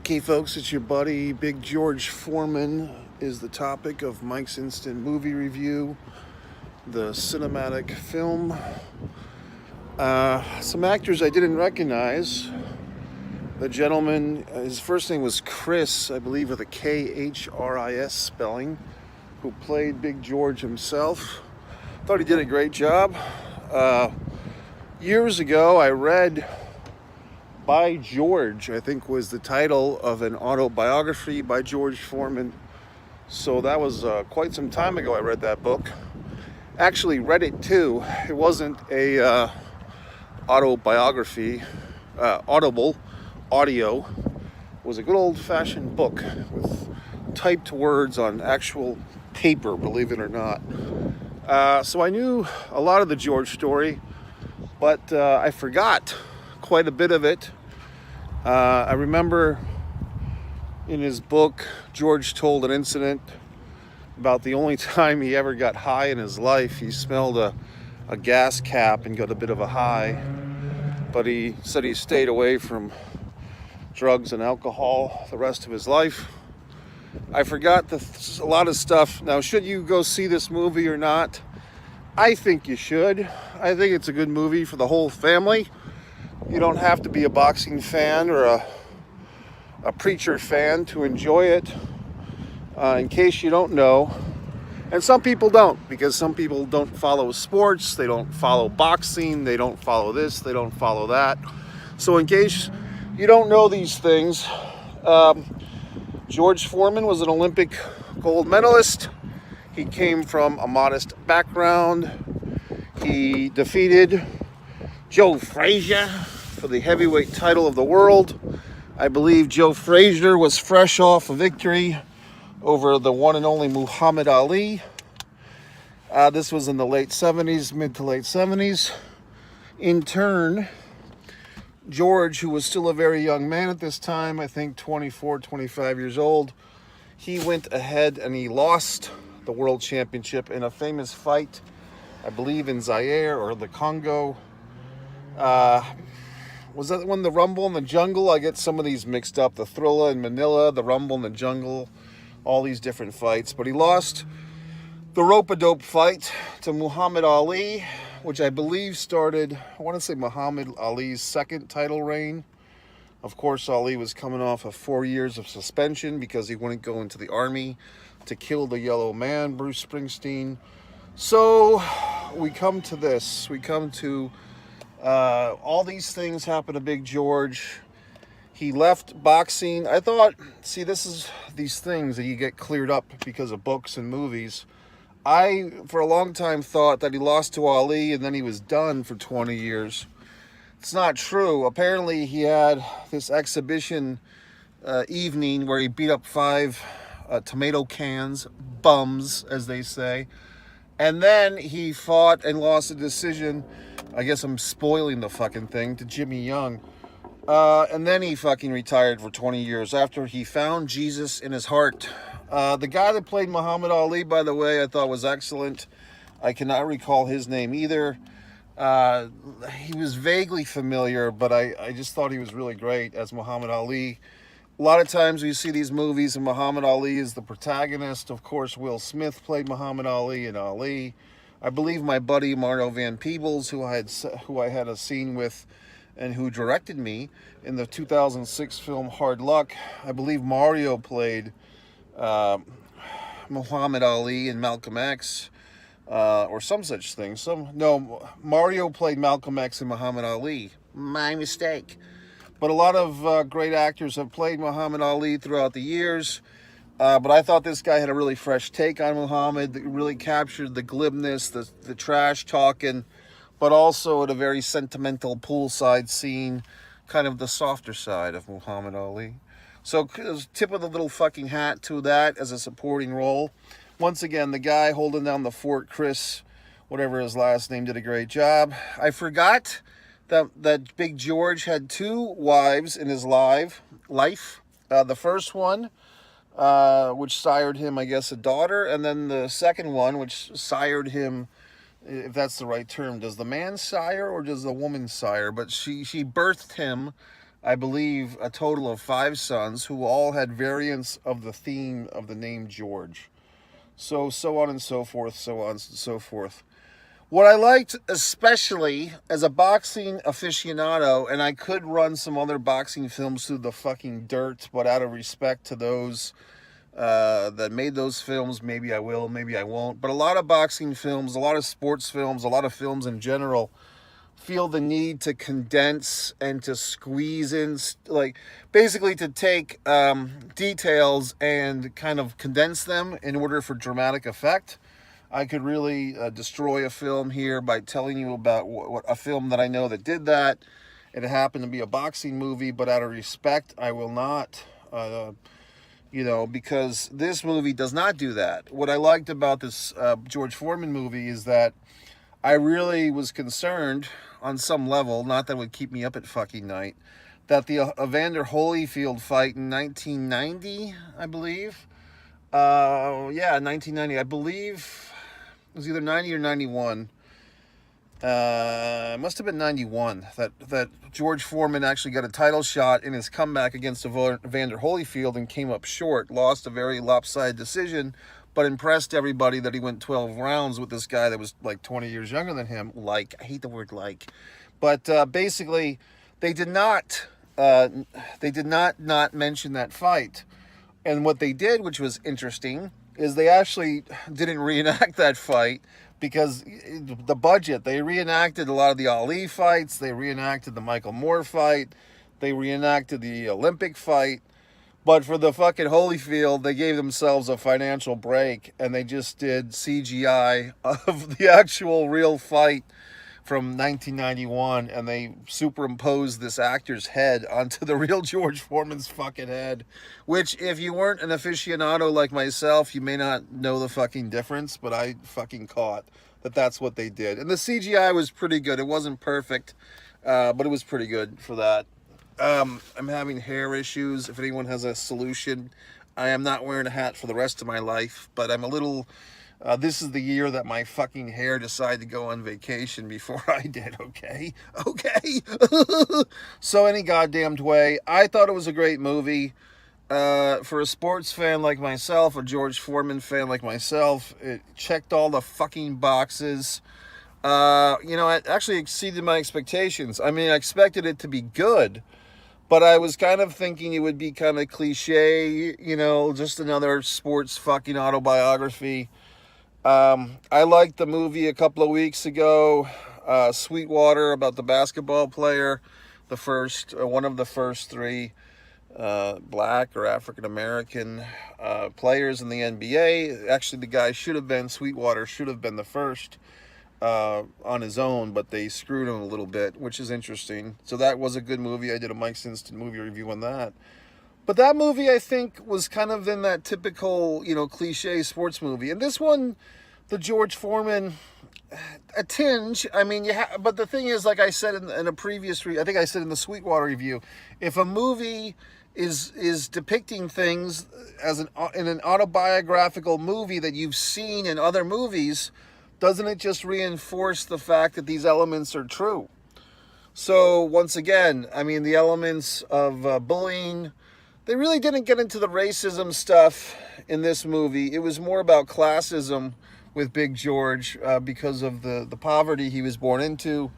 Okay, folks, it's your buddy Big George Foreman is the topic of Mike's Instant Movie Review, the cinematic film. Some actors I didn't recognize. The gentleman, his first name was Chris, I believe with a K-H-R-I-S spelling, who played Big George himself. Thought he did a great job. Years ago, I read By George, I think was the title of an autobiography by George Foreman. So that was quite some time ago I read that book. Actually read it too. It wasn't a autobiography, audio. It was a good old-fashioned book with typed words on actual paper, believe it or not. So I knew a lot of the George story, but I forgot quite a bit of it. I remember in his book, George told an incident about the only time he ever got high in his life. He smelled a gas cap and got a bit of a high, but he said he stayed away from drugs and alcohol the rest of his life. I forgot a lot of stuff. Now, should you go see this movie or not? I think you should. I think it's a good movie for the whole family. You don't have to be a boxing fan or a preacher fan to enjoy it. In case you don't know, and some people don't, because some people don't follow sports, they don't follow boxing, they don't follow this, they don't follow that. So in case you don't know these things, George Foreman was an Olympic gold medalist. He came from a modest background. He defeated Joe Frazier for the heavyweight title of the world. I believe Joe Frazier was fresh off a victory over the one and only Muhammad Ali. This was in the late 70s, mid to late 70s. In turn, George, who was still a very young man at this time, I think 24, 25 years old, he went ahead and he lost the world championship in a famous fight, I believe in Zaire or the Congo. Was that one, the Rumble in the Jungle? I get some of these mixed up. The Thrilla in Manila, the Rumble in the Jungle, all these different fights. But he lost the rope-a-dope fight to Muhammad Ali, which I believe started, I want to say Muhammad Ali's second title reign. Of course, Ali was coming off of 4 years of suspension because he wouldn't go into the army to kill the yellow man, Bruce Springsteen. So we come to this. We come to all these things happen to Big George. He left boxing. I thought, see, this is these things that you get cleared up because of books and movies. I, for a long time, thought that he lost to Ali and then he was done for 20 years. It's not true. Apparently, he had this exhibition evening where he beat up 5 tomato cans, bums, as they say. And then he fought and lost a decision. I guess I'm spoiling the fucking thing, to Jimmy Young. And then he fucking retired for 20 years after he found Jesus in his heart. The guy that played Muhammad Ali, by the way, I thought was excellent. I cannot recall his name either. He was vaguely familiar, but I just thought he was really great as Muhammad Ali. A lot of times we see these movies and Muhammad Ali is the protagonist. Of course, Will Smith played Muhammad Ali in Ali. I believe my buddy Marno Van Peebles, who I had a scene with and who directed me in the 2006 film Hard Luck, I believe Mario played Muhammad Ali in Malcolm X, or some such thing. Mario played Malcolm X and Muhammad Ali. My mistake. But a lot of great actors have played Muhammad Ali throughout the years. But I thought this guy had a really fresh take on Muhammad that really captured the glibness, the trash talking, but also at a very sentimental poolside scene, kind of the softer side of Muhammad Ali. So tip of the little fucking hat to that as a supporting role. Once again, the guy holding down the fort, Chris, whatever his last name, did a great job. I forgot that Big George had 2 wives in his life. The first one, which sired him, I guess, a daughter, and then the second one, which sired him, if that's the right term. Does the man sire or does the woman sire? But she birthed him I believe, a total of 5 sons who all had variants of the theme of the name George. So on and so forth, so on and so forth. What I liked especially as a boxing aficionado, and I could run some other boxing films through the fucking dirt, but out of respect to those that made those films, maybe I will, maybe I won't. But a lot of boxing films, a lot of sports films, a lot of films in general feel the need to condense and to squeeze in, like basically to take details and kind of condense them in order for dramatic effect. I could really destroy a film here by telling you about what a film that I know that did that. It happened to be a boxing movie, but out of respect, I will not, because this movie does not do that. What I liked about this George Foreman movie is that I really was concerned on some level, not that it would keep me up at fucking night, that the Evander Holyfield fight in 1990, I believe. 1990. I believe it was either 90 or 91. It must have been 91 that George Foreman actually got a title shot in his comeback against Evander Holyfield and came up short, lost a very lopsided decision, but impressed everybody that he went 12 rounds with this guy that was like 20 years younger than him. I hate the word like. But basically, they did not not mention that fight. And what they did, which was interesting, is they actually didn't reenact that fight because the budget. They reenacted a lot of the Ali fights. They reenacted the Michael Moore fight. They reenacted the Olympic fight. But for the fucking Holyfield, they gave themselves a financial break and they just did CGI of the actual real fight from 1991, and they superimposed this actor's head onto the real George Foreman's fucking head, which, if you weren't an aficionado like myself, you may not know the fucking difference, but I fucking caught that that's what they did. And the CGI was pretty good. It wasn't perfect, but it was pretty good for that. I'm having hair issues. If anyone has a solution, I am not wearing a hat for the rest of my life, but I'm a little... this is the year that my fucking hair decided to go on vacation before I did, okay? Okay? So any goddamned way, I thought it was a great movie. For a sports fan like myself, a George Foreman fan like myself, it checked all the fucking boxes. It actually exceeded my expectations. I mean, I expected it to be good, but I was kind of thinking it would be kind of cliche, just another sports fucking autobiography. I liked the movie a couple of weeks ago, Sweetwater, about the basketball player, one of the first 3 black or African-American players in the NBA. Actually, the guy Sweetwater should have been the first on his own, but they screwed him a little bit, which is interesting. So that was a good movie. I did a Mike Sinston movie review on that. But that movie, I think, was kind of in that typical, cliche sports movie. And this one, the George Foreman, a tinge. I mean, but the thing is, like I said in a previous, I think I said in the Sweetwater review, if a movie is depicting things in an autobiographical movie that you've seen in other movies, doesn't it just reinforce the fact that these elements are true? So once again, I mean, the elements of bullying. They really didn't get into the racism stuff in this movie. It was more about classism with Big George because of the poverty he was born into.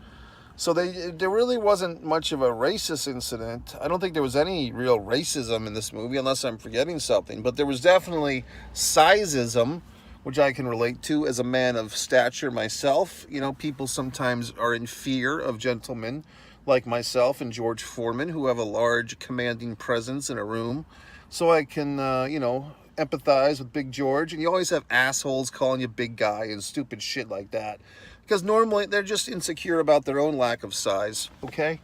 So there really wasn't much of a racist incident. I don't think there was any real racism in this movie, unless I'm forgetting something. But there was definitely sizeism, which I can relate to as a man of stature myself. People sometimes are in fear of gentlemen like myself and George Foreman, who have a large, commanding presence in a room. So I can, empathize with Big George. And you always have assholes calling you big guy and stupid shit like that. Because normally they're just insecure about their own lack of size, okay?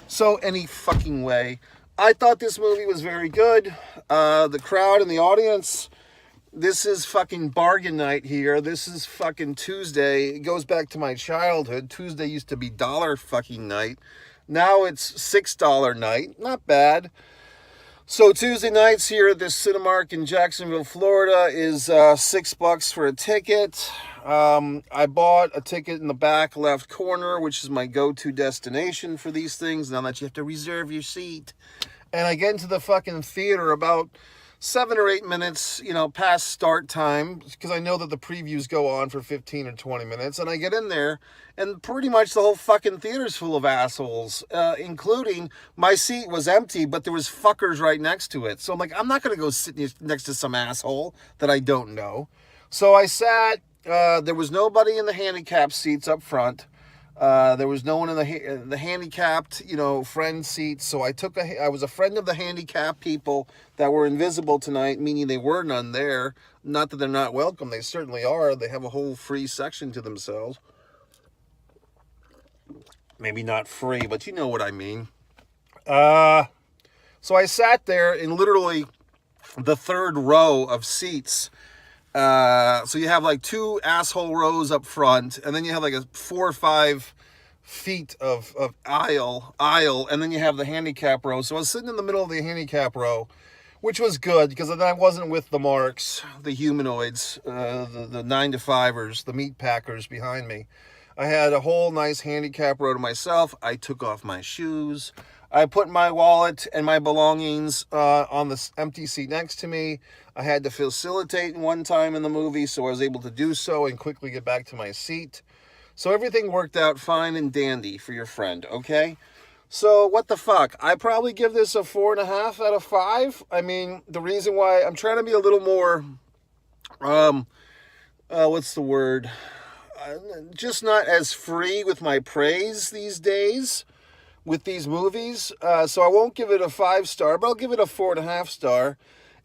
So any fucking way. I thought this movie was very good. The crowd and the audience... This is fucking bargain night here. This is fucking Tuesday. It goes back to my childhood. Tuesday used to be dollar fucking night. Now it's $6 night. Not bad. So Tuesday nights here at this Cinemark in Jacksonville, Florida is $6 for a ticket. I bought a ticket in the back left corner, which is my go-to destination for these things, now that you have to reserve your seat. And I get into the fucking theater about 7 or 8 minutes, past start time, because I know that the previews go on for 15 or 20 minutes. And I get in there, and pretty much the whole fucking theater's full of assholes, including my seat was empty, but there was fuckers right next to it. So I'm like, I'm not going to go sit next to some asshole that I don't know. So I sat. There was nobody in the handicapped seats up front. There was no one in the handicapped, friend seats. So I was a friend of the handicapped people that were invisible tonight, meaning they were none there. Not that they're not welcome. They certainly are. They have a whole free section to themselves. Maybe not free, but you know what I mean. So I sat there in literally the third row of seats. So you have like 2 asshole rows up front, and then you have like a 4 or 5 feet of aisle, and then you have the handicap row. So I was sitting in the middle of the handicap row, which was good because then I wasn't with the marks, the humanoids, the 9-to-5ers, the meat packers behind me. I had a whole nice handicap row to myself. I took off my shoes. I put my wallet and my belongings on the empty seat next to me. I had to facilitate one time in the movie, so I was able to do so and quickly get back to my seat. So everything worked out fine and dandy for your friend, okay? So what the fuck? I probably give this a 4.5 out of 5. I mean, the reason why I'm trying to be a little more, what's the word? Just not as free with my praise these days with these movies. So I won't give it a 5-star, but I'll give it a 4.5 star.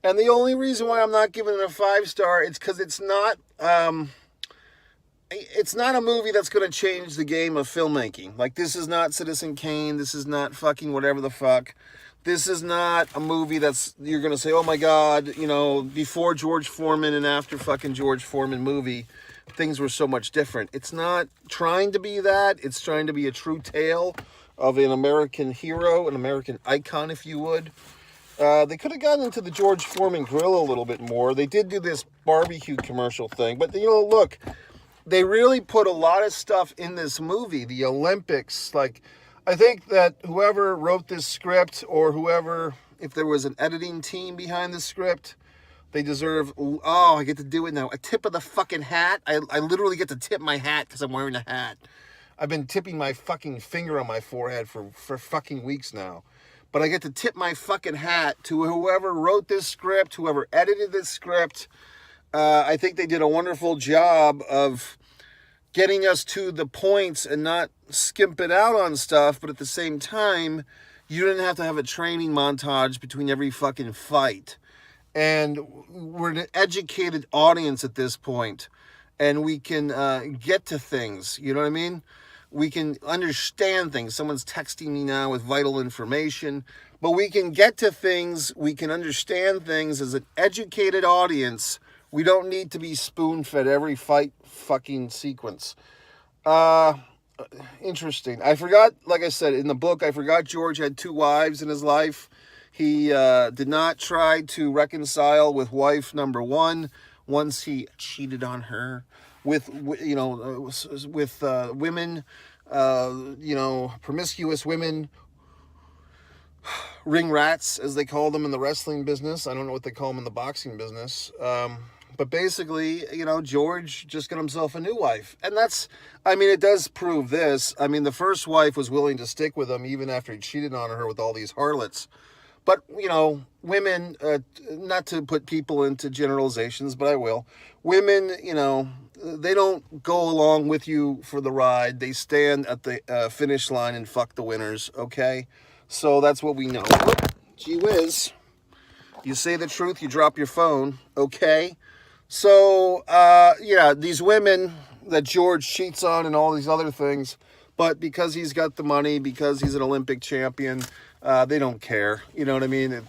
And the only reason why I'm not giving it a 5-star is because it's not a movie that's going to change the game of filmmaking. Like, this is not Citizen Kane. This is not fucking whatever the fuck. This is not a movie that's, you're going to say, oh my God, before George Foreman and after fucking George Foreman movie, things were so much different. It's not trying to be that. It's trying to be a true tale of an American hero, an American icon, if you would. They could have gotten into the George Foreman grill a little bit more. They did do this barbecue commercial thing. But, look, they really put a lot of stuff in this movie. The Olympics. Like, I think that whoever wrote this script or whoever, if there was an editing team behind the script, they deserve, I get to do it now. A tip of the fucking hat. I literally get to tip my hat because I'm wearing a hat. I've been tipping my fucking finger on my forehead for fucking weeks now. But I get to tip my fucking hat to whoever wrote this script, whoever edited this script. I think they did a wonderful job of getting us to the points and not skimping out on stuff. But at the same time, you didn't have to have a training montage between every fucking fight. And we're an educated audience at this point. And we can get to things. You know what I mean? We can understand things. Someone's texting me now with vital information. But we can get to things. We can understand things as an educated audience. We don't need to be spoon-fed every fight fucking sequence. Interesting. I forgot, like I said, in the book, I forgot George had 2 wives in his life. He did not try to reconcile with wife number 1 once he cheated on her. With women, promiscuous women, ring rats, as they call them in the wrestling business. I don't know what they call them in the boxing business. But basically, George just got himself a new wife. And it does prove this. I mean, the first wife was willing to stick with him even after he cheated on her with all these harlots. But, women, not to put people into generalizations, but I will. Women, they don't go along with you for the ride. They stand at the finish line and fuck the winners, okay? So that's what we know. Gee whiz. You say the truth, you drop your phone, okay? So, these women that George cheats on and all these other things, but because he's got the money, because he's an Olympic champion, they don't care. You know what I mean?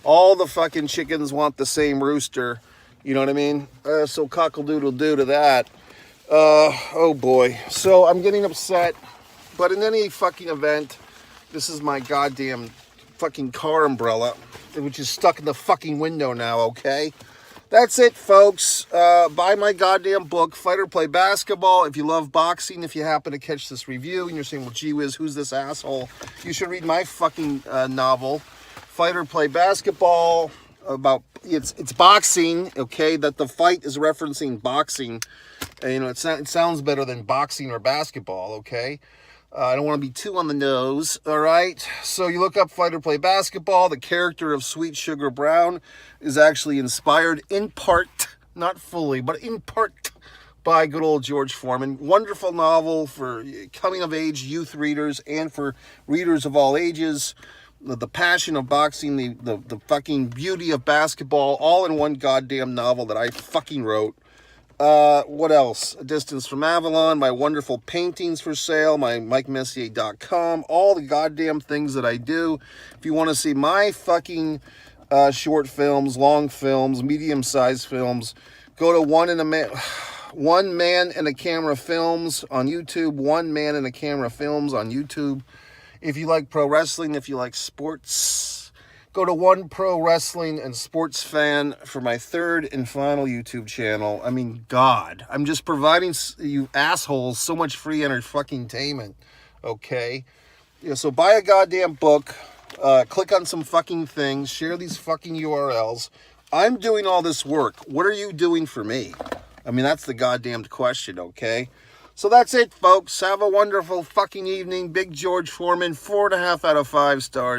All the fucking chickens want the same rooster. You know what I mean? So cockle-doodle-doo to that. Oh boy. So I'm getting upset. But in any fucking event, this is my goddamn fucking car umbrella, which is stuck in the fucking window now, okay? That's it, folks. Buy my goddamn book, Fight or Play Basketball. If you love boxing, if you happen to catch this review and you're saying, well, gee whiz, who's this asshole? You should read my fucking novel, Fight or Play Basketball. About it's boxing, okay? That the fight is referencing boxing. You know, it sounds better than boxing or basketball, okay? I don't want to be too on the nose, all right? So you look up Fight or Play Basketball. The character of Sweet Sugar Brown is actually inspired in part, not fully, but in part by good old George Foreman. Wonderful novel for coming-of-age youth readers and for readers of all ages. The passion of boxing, the fucking beauty of basketball, all in one goddamn novel that I fucking wrote. What else? A Distance from Avalon, my wonderful paintings for sale, my MikeMessier.com, all the goddamn things that I do. If you want to see my fucking short films, long films, medium-sized films, go to One Man and a Camera Films on YouTube, One Man and a Camera Films on YouTube. If you like pro wrestling, if you like sports, go to One Pro Wrestling and Sports Fan for my third and final YouTube channel. I mean, God, I'm just providing you assholes so much free entertainment, okay? Yeah, so buy a goddamn book, click on some fucking things, share these fucking URLs. I'm doing all this work. What are you doing for me? I mean, that's the goddamned question, okay? So that's it, folks. Have a wonderful fucking evening. Big George Foreman, 4.5 out of 5 stars.